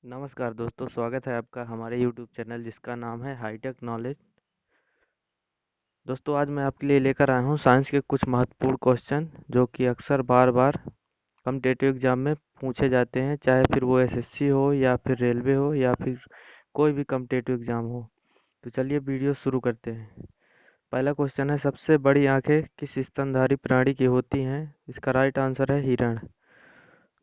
नमस्कार दोस्तों, स्वागत है आपका हमारे YouTube चैनल जिसका नाम है हाईटेक नॉलेज। दोस्तों, आज मैं आपके लिए लेकर आया हूँ साइंस के कुछ महत्वपूर्ण क्वेश्चन जो कि अक्सर बार बार कॉम्पिटिटिव एग्जाम में पूछे जाते हैं, चाहे फिर वो एसएससी हो या फिर रेलवे हो या फिर कोई भी कॉम्पिटिटिव एग्जाम हो। तो चलिए वीडियो शुरू करते हैं। पहला क्वेश्चन है, सबसे बड़ी आंखें किस स्तनधारी प्राणी की होती हैं? इसका राइट आंसर है हिरण।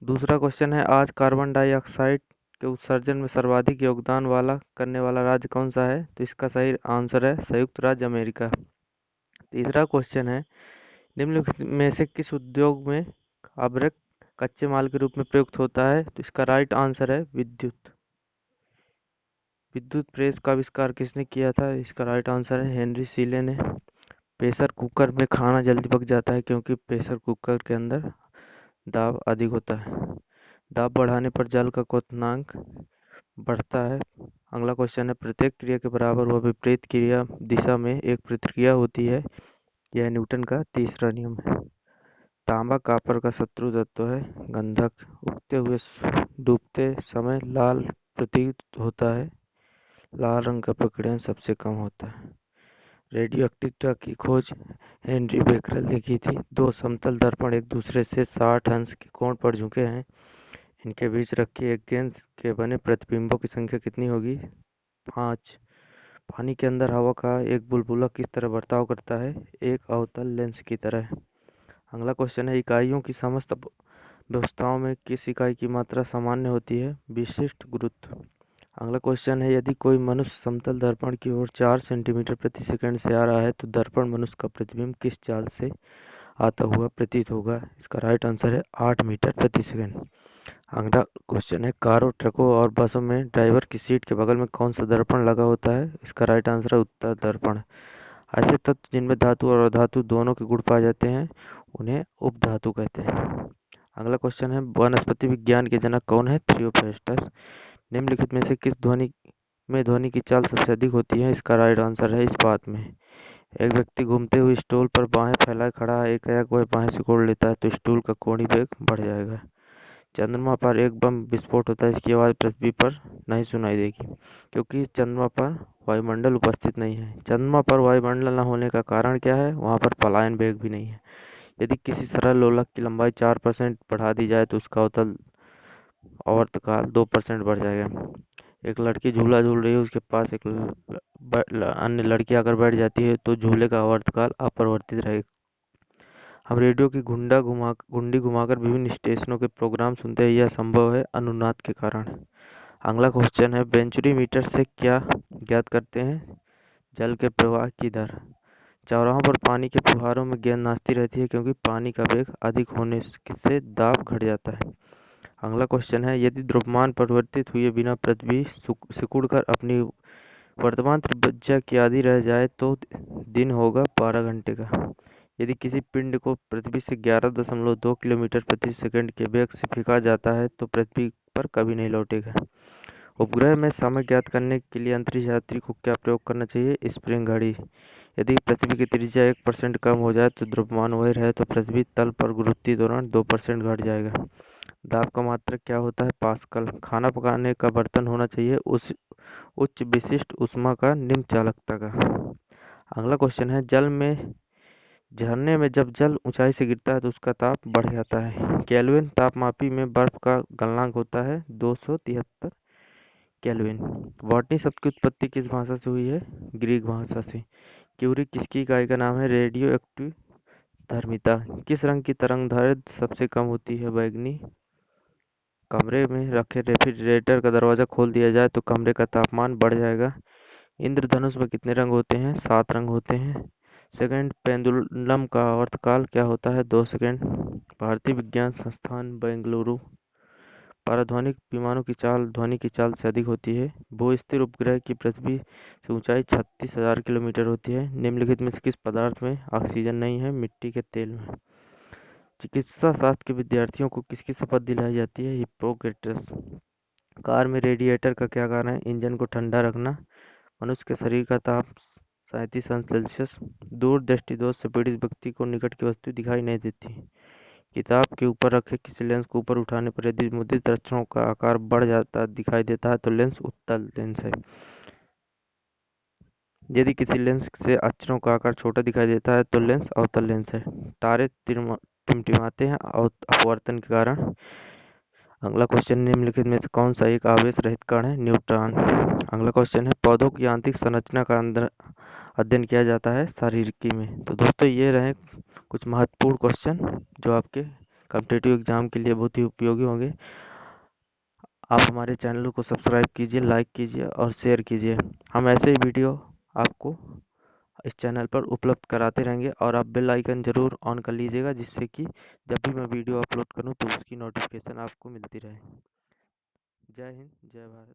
दूसरा क्वेश्चन है, आज कार्बन डाइऑक्साइड के उत्सर्जन में सर्वाधिक योगदान वाला करने वाला राज्य कौन सा है? तो इसका सही आंसर है संयुक्त राज्य अमेरिका। तीसरा क्वेश्चन है, निम्नलिखित में से किस उद्योग में अभ्रक कच्चे माल के रूप में प्रयुक्त होता है? तो इसका राइट आंसर है विद्युत। विद्युत प्रेस का आविष्कार किसने किया था? इसका राइट आंसर है हेनरी सीले ने। प्रेशर कुकर में खाना जल्दी पक जाता है क्योंकि प्रेशर कुकर के अंदर दाब अधिक होता है। दाब बढ़ाने पर जल का क्वथनांक बढ़ता है। अगला क्वेश्चन है, प्रत्येक क्रिया के बराबर व विपरीत क्रिया दिशा में एक प्रतिक्रिया होती है। यह न्यूटन का तीसरा नियम है। तांबा कॉपर का शत्रु तत्व है। गंधक उगते हुए डूबते समय लाल प्रतीत होता है। लाल रंग का प्रकीर्णन सबसे कम होता है। रेडियो एक्टिविटी की खोज हेनरी बेकरल ने की थी। दो समतल दर्पण एक दूसरे से 60 अंश के कोण पर झुके हैं। इनके बीच रखी एक गेंद के बने प्रतिबिंबों की संख्या कितनी होगी? 5। पानी के अंदर हवा का एक बुलबुला किस तरह बर्ताव करता है? एक अवतल लेंस की तरह। अगला क्वेश्चन है, इकाइयों की समस्त व्यवस्थाओं में किस इकाई की मात्रा सामान्य होती है? विशिष्ट गुरुत्व। अगला क्वेश्चन है, यदि कोई मनुष्य समतल दर्पण की ओर 4 सेंटीमीटर प्रति सेकंड से आ रहा है तो दर्पण मनुष्य का प्रतिबिंब किस चाल से आता हुआ प्रतीत होगा? इसका राइट आंसर है 8 मीटर प्रति सेकंड। अगला क्वेश्चन है, कारों, ट्रकों और बसों में ड्राइवर की सीट के बगल में कौन सा दर्पण लगा होता है? इसका राइट आंसर है उत्तल दर्पण। ऐसे तत्व जिनमें धातु और अधातु दोनों के गुण पाए जाते हैं उन्हें उपधातु कहते हैं। अगला क्वेश्चन है, वनस्पति विज्ञान के जनक कौन है? थियोफ्रास्टस। निम्नलिखित में से किस ध्वनि की चाल सबसे अधिक होती है? इसका राइट आंसर है इस्पात में। एक व्यक्ति घूमते हुए स्टूल पर बाहें फैलाए खड़ा है। एकाएक वह बाहें सिकोड़ लेता है तो स्टूल का कोणीय वेग बढ़ जाएगा। चंद्रमा पर एक बम विस्फोट होता है, इसकी आवाज़ पृथ्वी पर नहीं सुनाई देगी क्योंकि चंद्रमा पर वायुमंडल उपस्थित नहीं है। चंद्रमा पर वायुमंडल न होने का कारण क्या है? वहाँ पर पलायन वेग भी नहीं है। यदि किसी सरल लोलक की लंबाई 4% बढ़ा दी जाए तो उसका अवतल आवर्तकाल 2% बढ़ जाएगा। एक लड़की झूला झूल रही है, उसके पास एक अन्य लड़की आकर बैठ जाती है तो झूले का आवर्तकाल अपरिवर्तित रहेगा। हम रेडियो की घुंडी घुमाकर विभिन्न स्टेशनों के प्रोग्राम सुनते हैं, यह संभव है अनुनाद के कारण। अगला क्वेश्चन है, बेंचुरीमीटर से क्या ज्ञात करते हैं? जल के प्रवाह की दर। चौराहों पर पानी के फुहारों में गेंद नाचती रहती है क्योंकि पानी का वेग अधिक होने से दाब घट जाता है। अगला क्वेश्चन है, यदि द्रव्यमान परिवर्तित हुए बिना पृथ्वी सिकुड़कर अपनी वर्तमान त्रिज्या की आधी रह जाए तो दिन होगा 12 घंटे का। यदि किसी पिंड को पृथ्वी से 11.2 किलोमीटर प्रति सेकंड के वेग से फेंका जाता है तो पृथ्वी पर कभी नहीं लौटेगा। उपग्रह में समय ज्ञात करने के लिए अंतरिक्ष यात्री को क्या प्रयोग करना चाहिए? स्प्रिंग घड़ी। यदि पृथ्वी की त्रिज्या 1% कम हो जाए तो द्रव्यमान वही रहे तो पृथ्वी तल पर गुरुत्वीय त्वरण 2% घट जाएगा। दाब का मात्रक क्या होता है? पास्कल। खाना पकाने का बर्तन होना चाहिए उस उच्च विशिष्ट ऊष्मा का निम्न चालकता का। अगला क्वेश्चन है, झरने में जब जल ऊंचाई से गिरता है तो उसका ताप बढ़ जाता है। केल्विन तापमापी में बर्फ का गलनांक होता है 273 केल्विन। बॉटनी शब्द की उत्पत्ति किस भाषा से हुई है? ग्रीक भाषा से। क्यूरी किसकी इकाई का नाम है? रेडियो एक्टिव धर्मिता। किस रंग की तरंगदैर्घ्य सबसे कम होती है? बैगनी। कमरे में रखे रेफ्रिजरेटर का दरवाजा खोल दिया जाए तो कमरे का तापमान बढ़ जाएगा। इंद्रधनुष में कितने रंग होते हैं? 7 रंग होते हैं। सेकंड पेंडुलम का आवर्तकाल क्या होता है? 2 सेकंड। भारतीय विज्ञान संस्थान बेंगलुरु। पाराध्वनिक विमानों की चाल ध्वनि की चाल से अधिक होती है। भू-स्थिर उपग्रह की पृथ्वी से ऊंचाई 36,000 किलोमीटर होती है। निम्नलिखित में से किस पदार्थ में ऑक्सीजन नहीं है? मिट्टी के तेल में। चिकित्सा शास्त्र के विद्यार्थियों को किसकी शपथ दिलाई जाती है? हिप्पोक्रेटस। कार में रेडिएटर का क्या कारण है? इंजन को ठंडा रखना। मनुष्य के शरीर का ताप 37 अंश सेल्सियस। दूर दृष्टि दोष से पीड़ित व्यक्ति को निकट की वस्तु दिखाई नहीं देती किताब के ऊपर रखे किसी लेंस को ऊपर उठाने पर यदि मुद्रित अक्षरों का आकार बढ़ जाता दिखाई देता है तो लेंस उत्तल लेंस है। यदि किसी लेंस से अक्षरों का आकार छोटा दिखाई देता है तो लेंस अवतल लेंस है। तारे टिमटिमाते हैं अपवर्तन के कारण। अगला क्वेश्चन, निम्नलिखित में से कौन सा एक आवेश रहित कण है? न्यूट्रॉन। अगला क्वेश्चन है, पौधों की यांत्रिक संरचना का अध्ययन किया जाता है शारीरिकी में। तो दोस्तों ये रहे कुछ महत्वपूर्ण क्वेश्चन जो आपके कॉम्पिटिटिव एग्जाम के लिए बहुत ही उपयोगी होंगे। आप हमारे चैनल को सब्सक्राइब कीजिए, लाइक कीजिए और शेयर कीजिए। हम ऐसे ही वीडियो आपको इस चैनल पर उपलब्ध कराते रहेंगे और आप बेल आइकन ज़रूर ऑन कर लीजिएगा, जिससे कि जब भी मैं वीडियो अपलोड करूं तो उसकी नोटिफिकेशन आपको मिलती रहे। जय हिंद, जय भारत।